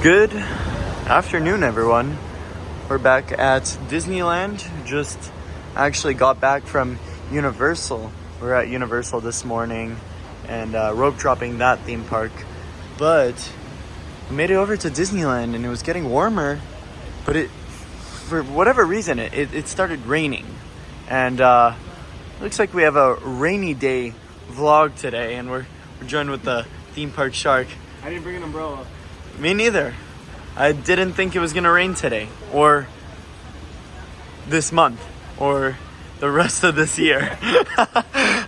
Good afternoon, everyone. We're back at Disneyland. Just actually got back from Universal. We're at Universal this morning and rope dropping that theme park. But we made it over to Disneyland and it was getting warmer, but for whatever reason, it started raining. And looks like we have a rainy day vlog today, and we're joined with the theme park shark. I didn't bring an umbrella. Me neither. I didn't think it was gonna rain today, or this month, or the rest of this year.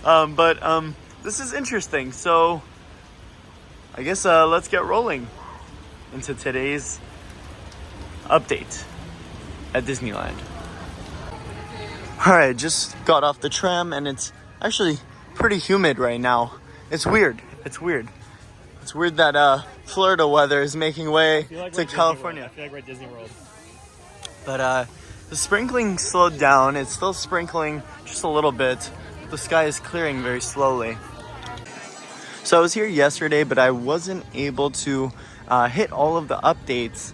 But this is interesting. So I guess let's get rolling into today's update at Disneyland. Alright, just got off the tram and it's actually pretty humid right now. It's weird. It's weird that Florida weather is making way to California. I feel like we're at Disney World. But the sprinkling slowed down. It's still sprinkling just a little bit. The sky is clearing very slowly. So I was here yesterday, but I wasn't able to hit all of the updates.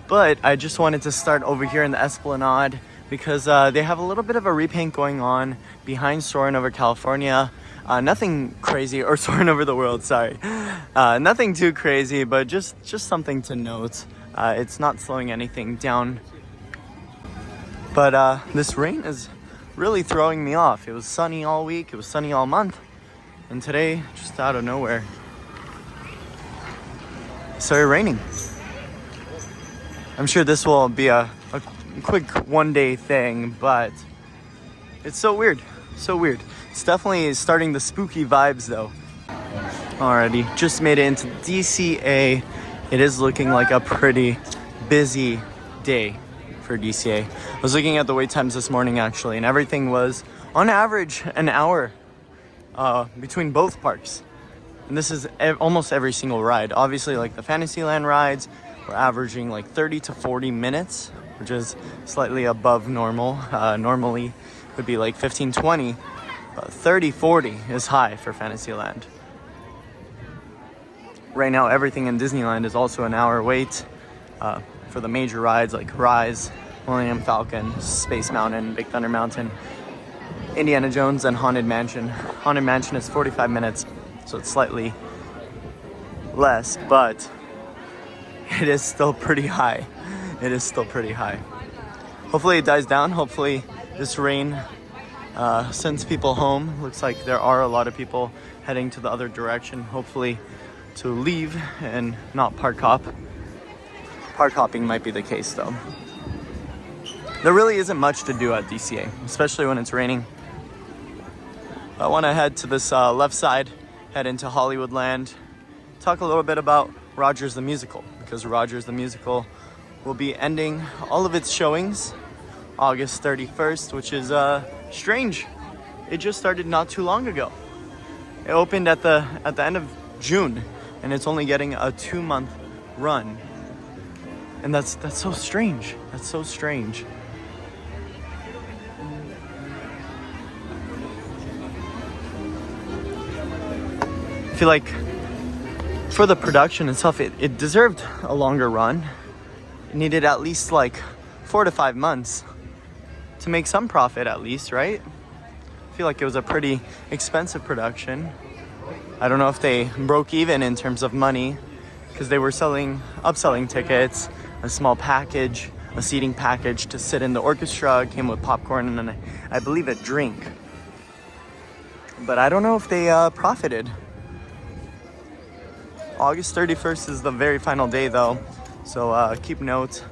But I just wanted to start over here in the Esplanade because they have a little bit of a repaint going on behind Soarin' Over California. Nothing crazy, or Soarin' Over the World, sorry. Nothing too crazy, but just something to note. It's not slowing anything down. But this rain is really throwing me off. It was sunny all week, it was sunny all month. And today, just out of nowhere, it started raining. I'm sure this will be a quick one-day thing, but it's so weird. So weird. It's definitely starting the spooky vibes though. Alrighty, just made it into DCA. It is looking like a pretty busy day for DCA. I was looking at the wait times this morning actually, and everything was on average an hour between both parks. And this is almost every single ride. Obviously, like the Fantasyland rides, we're averaging like 30 to 40 minutes, which is slightly above normal. Normally would be like 15, 20. 30, 40 is high for Fantasyland. Right now, everything in Disneyland is also an hour wait for the major rides like Rise, Millennium Falcon, Space Mountain, Big Thunder Mountain, Indiana Jones, and Haunted Mansion. Haunted Mansion is 45 minutes, so it's slightly less, but it is still pretty high. It is still pretty high. Hopefully it dies down. Hopefully this rain sends people home. Looks like there are a lot of people heading to the other direction, hopefully to leave and not park hop. Park hopping might be the case though. There really isn't much to do at DCA, especially when it's raining. I want to head to this left side, head into Hollywoodland, talk a little bit about Rogers the Musical, because Rogers the Musical will be ending all of its showings August 31st, which is strange. It just started not too long ago. It opened at the end of June, and it's only getting a 2-month run. And that's so strange. That's so strange. I feel like for the production itself, it deserved a longer run. It needed at least like 4 to 5 months to make some profit at least, right? I feel like it was a pretty expensive production. I don't know if they broke even in terms of money because they were upselling tickets, a small package, a seating package to sit in the orchestra. It came with popcorn and I believe a drink. But I don't know if they profited. August 31st is the very final day though, so keep note.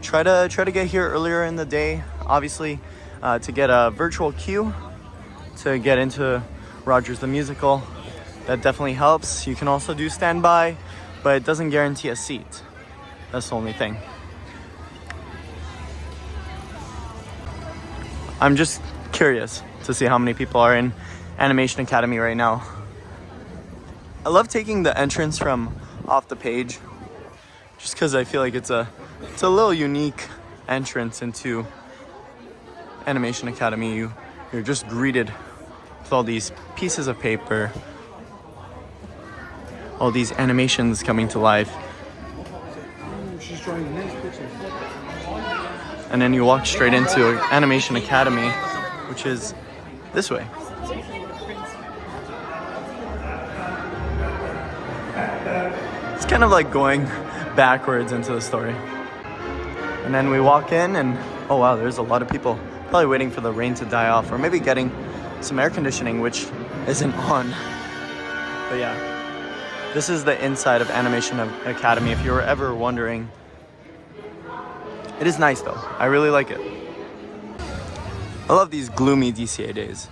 Try to get here earlier in the day, obviously, to get a virtual queue to get into Rogers the Musical. That definitely helps. You can also do standby, but it doesn't guarantee a seat. That's the only thing. I'm just curious to see how many people are in Animation Academy right now. I love taking the entrance from off the page, just because I feel like it's a little unique entrance into Animation Academy. You're just greeted with all these pieces of paper, all these animations coming to life. And then you walk straight into Animation Academy, which is this way. It's kind of like going backwards into the story. And then we walk in and, oh wow, there's a lot of people probably waiting for the rain to die off, or maybe getting some air conditioning, which isn't on. But yeah, this is the inside of Animation Academy, if you were ever wondering. It is nice though, I really like it. I love these gloomy DCA days.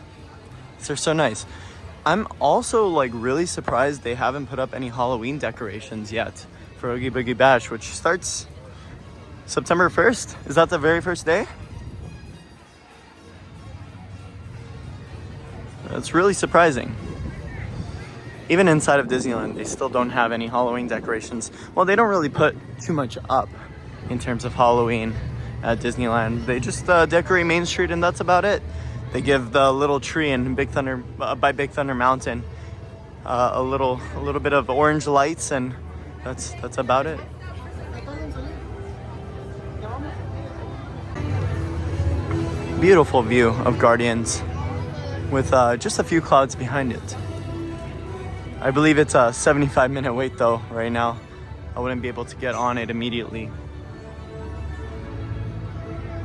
They're so nice. I'm also like really surprised they haven't put up any Halloween decorations yet for Oogie Boogie Bash, which starts September 1st. Is that the very first day? That's really surprising. Even inside of Disneyland, they still don't have any Halloween decorations. Well, they don't really put too much up in terms of Halloween at Disneyland. They just decorate Main Street and that's about it. They give the little tree in Big Thunder by Big Thunder Mountain a little bit of orange lights, and that's about it. Beautiful view of Guardians with just a few clouds behind it. I believe it's a 75-minute wait though right now. I wouldn't be able to get on it immediately.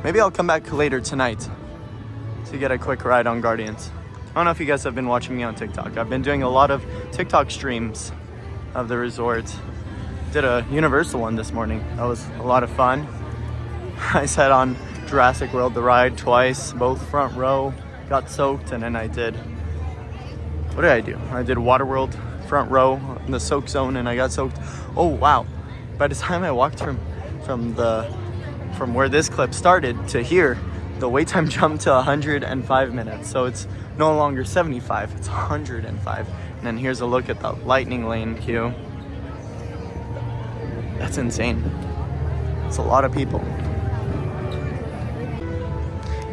Maybe I'll come back later tonight to get a quick ride on Guardians. I don't know if you guys have been watching me on TikTok. I've been doing a lot of TikTok streams of the resort. Did a Universal one this morning. That was a lot of fun. I sat on Jurassic World the ride twice, both front row, got soaked, and then I did, what did I do? I did Waterworld front row in the soak zone and I got soaked. Oh wow. By the time I walked from where this clip started to here, the wait time jumped to 105 minutes. So it's no longer 75, it's 105. And then here's a look at the lightning lane queue. That's insane. It's a lot of people.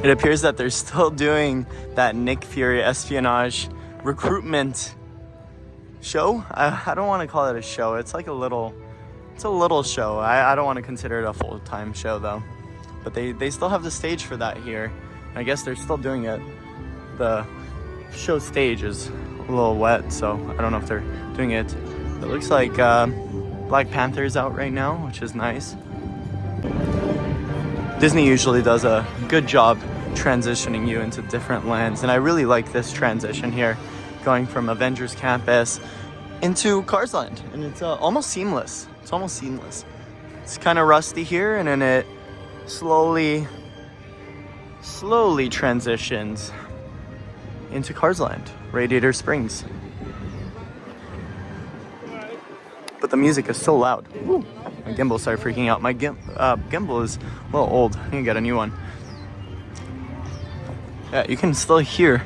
It appears that they're still doing that Nick Fury espionage recruitment show. I don't want to call it a show. It's like a little show. I don't want to consider it a full-time show though. But they still have the stage for that here. I guess they're still doing it. The show stage is a little wet, so I don't know if they're doing it. It looks like Black Panther's out right now, which is nice. Disney usually does a good job transitioning you into different lands, and I really like this transition here, going from Avengers Campus into Cars Land, and it's almost seamless. It's almost seamless. It's kind of rusty here, and then it slowly transitions into Cars Land, Radiator Springs. But the music is so loud. Woo. My gimbal started freaking out. My gimbal is a little old. I need to get a new one. Yeah, you can still hear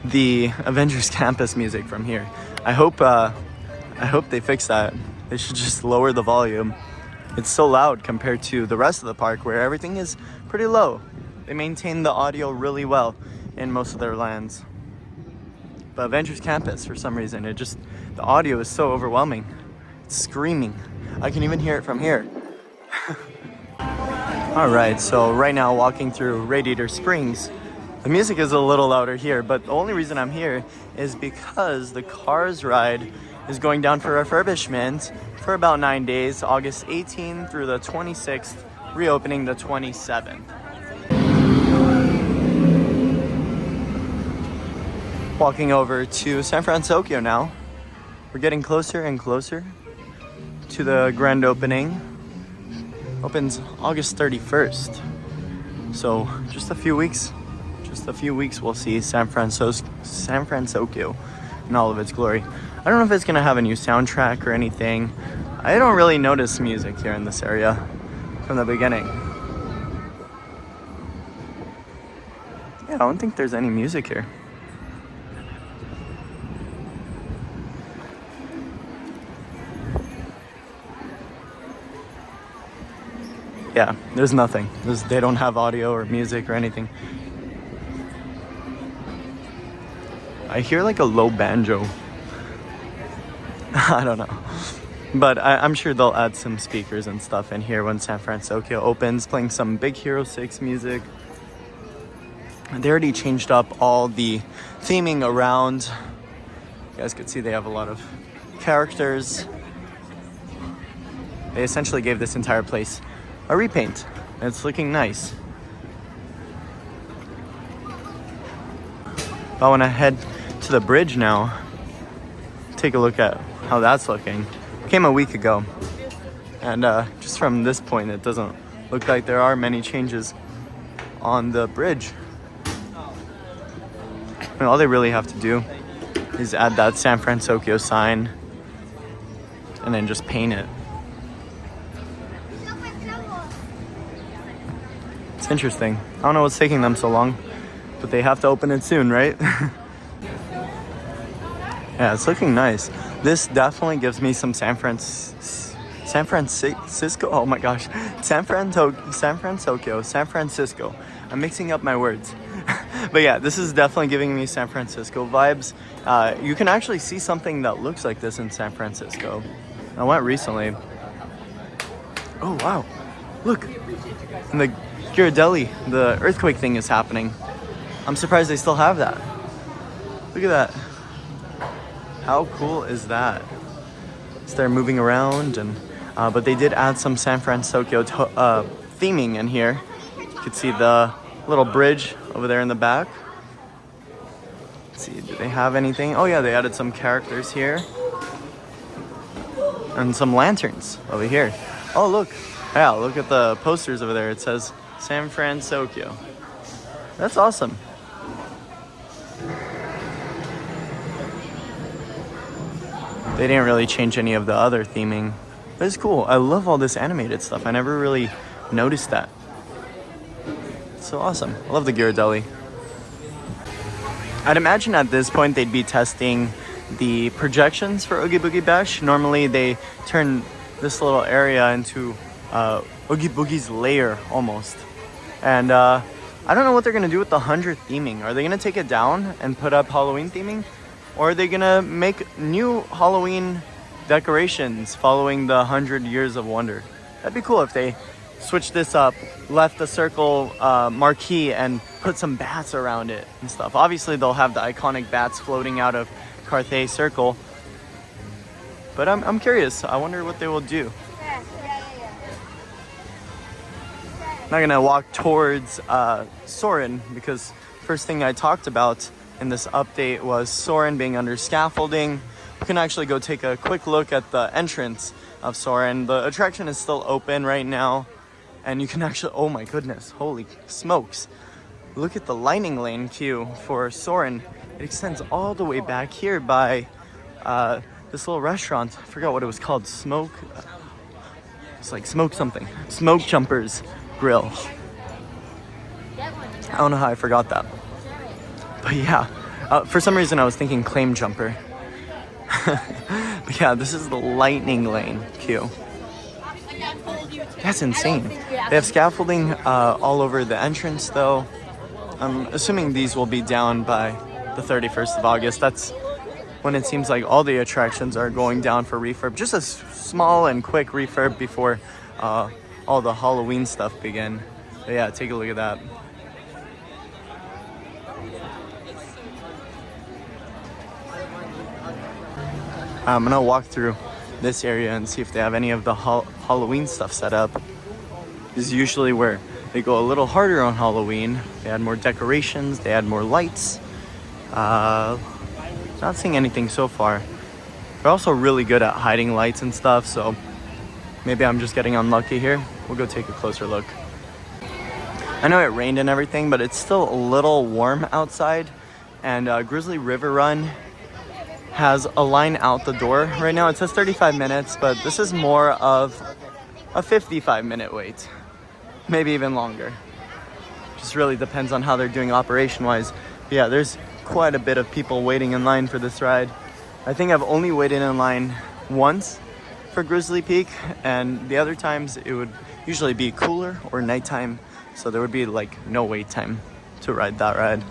the Avengers Campus music from here. I hope they fix that. They should just lower the volume. It's so loud compared to the rest of the park where everything is pretty low. They maintain the audio really well in most of their lands. But Avengers Campus, for some reason, the audio is so overwhelming. It's screaming. I can even hear it from here. Alright, so right now walking through Radiator Springs, the music is a little louder here, but the only reason I'm here is because the Cars ride is going down for refurbishment for about 9 days, August 18th through the 26th, reopening the 27th. Walking over to San Fransokyo now. We're getting closer and closer to the grand opening. Opens August 31st. So just a few weeks we'll see San Fransokyo in all of its glory. I don't know if it's gonna have a new soundtrack or anything. I don't really notice music here in this area from the beginning. Yeah, I don't think there's any music here. Yeah, there's nothing. They don't have audio or music or anything. I hear like a low banjo. I don't know. But I'm sure they'll add some speakers and stuff in here when San Fransokyo opens, playing some Big Hero 6 music. They already changed up all the theming around. You guys could see they have a lot of characters. They essentially gave this entire place a repaint. It's looking nice. I want to head to the bridge now. Take a look at how that's looking. Came a week ago, and just from this point it doesn't look like there are many changes on the bridge. I mean, all they really have to do is add that San Fransokyo sign and then just paint it. It's interesting. I don't know what's taking them so long, but they have to open it soon, right? Yeah, it's looking nice. This definitely gives me some San Francisco. Oh my gosh, San Francisco. I'm mixing up my words. But yeah, this is definitely giving me San Francisco vibes. You can actually see something that looks like this in San Francisco. I went recently. Oh wow, look, in the Ghirardelli, the earthquake thing is happening. I'm surprised they still have that. Look at that. How cool is that? So they're moving around, and but they did add some San Fransokyo theming in here. You could see the little bridge over there in the back. Let's see, do they have anything? Oh yeah, they added some characters here. And some lanterns over here. Oh look, yeah, look at the posters over there. It says San Fransokyo. That's awesome. They didn't really change any of the other theming. But it's cool. I love all this animated stuff. I never really noticed that. It's so awesome. I love the Ghirardelli. I'd imagine at this point they'd be testing the projections for Oogie Boogie Bash. Normally they turn this little area into Oogie Boogie's lair almost. And I don't know what they're going to do with the 100th theming. Are they going to take it down and put up Halloween theming? Or are they gonna make new Halloween decorations following the 100 Years of Wonder? That'd be cool if they switched this up, left the circle marquee, and put some bats around it and stuff. Obviously, they'll have the iconic bats floating out of Carthay Circle. But I'm curious. I wonder what they will do. I'm not gonna walk towards Soarin' because first thing I talked about in this update was Soarin' being under scaffolding. We can actually go take a quick look at the entrance of Soarin'. The attraction is still open right now, and you can actually, oh my goodness, holy smokes. Look at the lightning lane queue for Soarin'. It extends all the way back here by this little restaurant. I forgot what it was called. It's like Smoke something. Smoke Jumpers Grill. I don't know how I forgot that. But yeah, for some reason I was thinking Claim Jumper. But yeah, this is the lightning lane queue. That's insane. They have scaffolding all over the entrance though. I'm assuming these will be down by the 31st of August. That's when it seems like all the attractions are going down for refurb. Just a small and quick refurb before all the Halloween stuff begin. But yeah, take a look at that. I'm gonna walk through this area and see if they have any of the Halloween stuff set up. This is usually where they go a little harder on Halloween. They add more decorations, they add more lights. Not seeing anything so far. They're also really good at hiding lights and stuff, so maybe I'm just getting unlucky here. We'll go take a closer look. I know it rained and everything, but it's still a little warm outside, and Grizzly River Run has a line out the door. Right now it says 35 minutes, but this is more of a 55-minute wait. Maybe even longer. Just really depends on how they're doing operation-wise. But yeah, there's quite a bit of people waiting in line for this ride. I think I've only waited in line once for Grizzly Peak, and the other times it would usually be cooler or nighttime, so there would be like no wait time to ride that ride.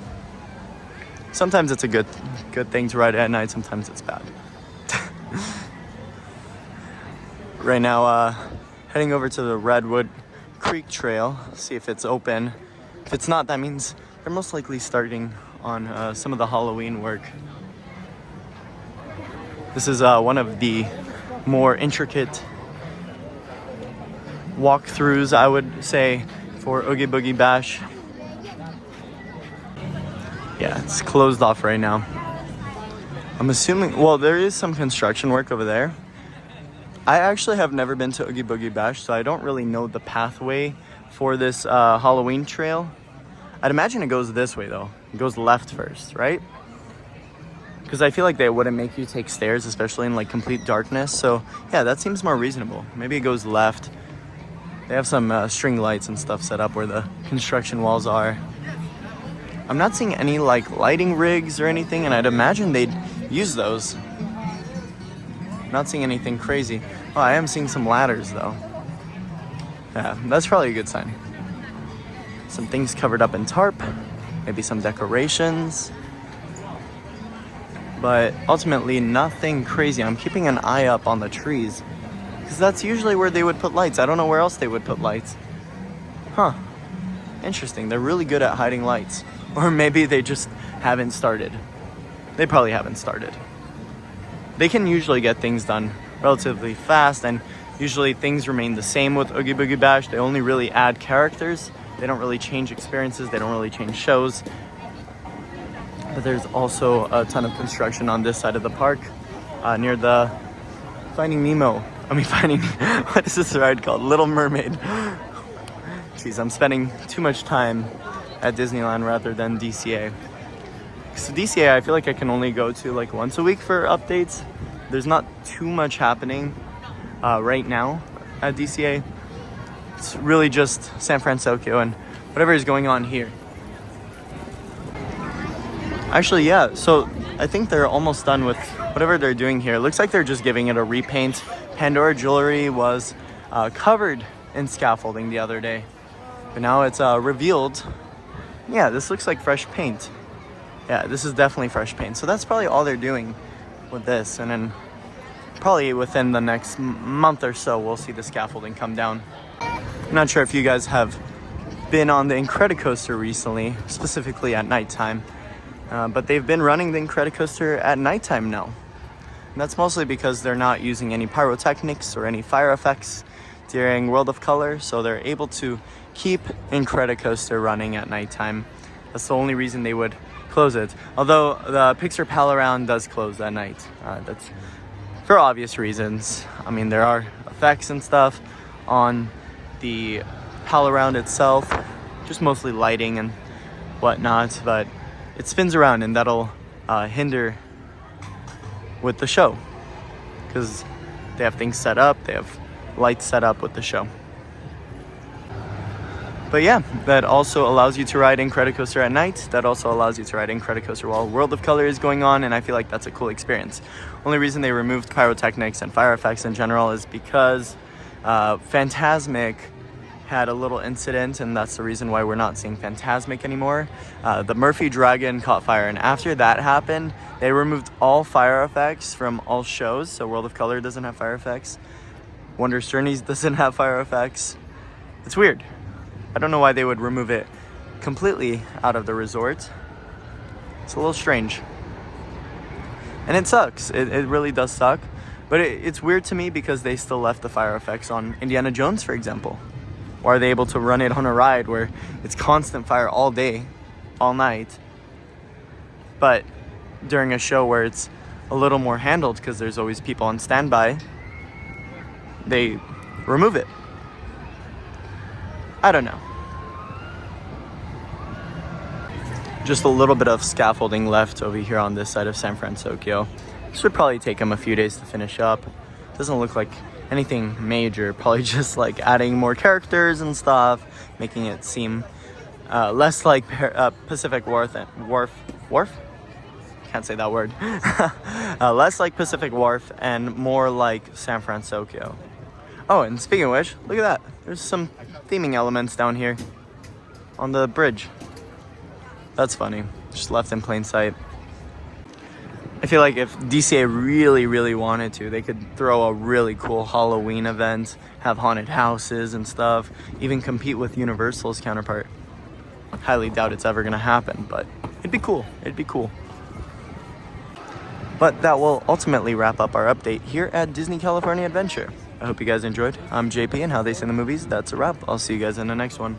Sometimes it's a good thing to ride at night, sometimes it's bad. Right now, heading over to the Redwood Creek Trail, see if it's open. If it's not, that means they're most likely starting on some of the Halloween work. This is one of the more intricate walkthroughs, I would say, for Oogie Boogie Bash. Yeah, it's closed off right now. I'm assuming, well, there is some construction work over there. I actually have never been to Oogie Boogie Bash, so I don't really know the pathway for this Halloween trail. I'd imagine it goes this way though. It goes left first, right? Because I feel like they wouldn't make you take stairs, especially in like complete darkness. So yeah, that seems more reasonable. Maybe it goes left. They have some string lights and stuff set up where the construction walls are. I'm not seeing any like lighting rigs or anything, and I'd imagine they'd use those. Not seeing anything crazy. Oh, I am seeing some ladders though. Yeah, that's probably a good sign. Some things covered up in tarp, maybe some decorations. But ultimately nothing crazy. I'm keeping an eye up on the trees because that's usually where they would put lights. I don't know where else they would put lights. Huh. Interesting. They're really good at hiding lights. Or maybe they just haven't started. They probably haven't started. They can usually get things done relatively fast, and usually things remain the same with Oogie Boogie Bash. They only really add characters. They don't really change experiences. They don't really change shows. But there's also a ton of construction on this side of the park, near the what is this ride called? Little Mermaid. Jeez, I'm spending too much time at Disneyland rather than DCA. So DCA, I feel like I can only go to like once a week for updates. There's not too much happening right now at DCA. It's really just San Fransokyo and whatever is going on here. Actually, yeah, so I think they're almost done with whatever they're doing here. It looks like they're just giving it a repaint. Pandora Jewelry was covered in scaffolding the other day, but now it's revealed. Yeah, this looks like fresh paint. Yeah, this is definitely fresh paint. So that's probably all they're doing with this. And then probably within the next month or so, we'll see the scaffolding come down. I'm not sure if you guys have been on the Incredicoaster recently, specifically at nighttime. But they've been running the Incredicoaster at nighttime now. And that's mostly because they're not using any pyrotechnics or any fire effects during World of Color. So they're able to keep Incredicoaster running at nighttime. That's the only reason they would close it. Although the Pixar Pal Around does close at night. That's for obvious reasons. I mean, there are effects and stuff on the Pal Around itself, just mostly lighting and whatnot, but it spins around and that'll hinder with the show because they have things set up, they have lights set up with the show. But yeah, that also allows you to ride Incredicoaster at night. That also allows you to ride Incredicoaster while World of Color is going on, and I feel like that's a cool experience. Only reason they removed pyrotechnics and fire effects in general is because Fantasmic had a little incident, and that's the reason why we're not seeing Fantasmic anymore. The Murphy Dragon caught fire, and after that happened, they removed all fire effects from all shows. So World of Color doesn't have fire effects. Wondrous Journeys doesn't have fire effects. It's weird. I don't know why they would remove it completely out of the resort. It's a little strange. And it sucks. It really does suck. But it's weird to me because they still left the fire effects on Indiana Jones, for example. Or are they able to run it on a ride where it's constant fire all day, all night, but during a show where it's a little more handled because there's always people on standby, they remove it? I don't know. Just a little bit of scaffolding left over here on this side of San Fransokyo. This would probably take them a few days to finish up. Doesn't look like anything major, probably just like adding more characters and stuff, making it seem less like Pacific Wharf? Can't say that word. Less like Pacific Wharf and more like San Fransokyo. Oh, and speaking of which, look at that. There's some theming elements down here on the bridge. That's funny. Just left in plain sight. I feel like if DCA really wanted to, they could throw a really cool Halloween event, have haunted houses and stuff, even compete with Universal's counterpart. Highly doubt it's ever gonna happen, but it'd be cool. It'd be cool. But that will ultimately wrap up our update here at Disney California Adventure. I hope you guys enjoyed. I'm JP, and how they say in the movies, that's a wrap. I'll see you guys in the next one.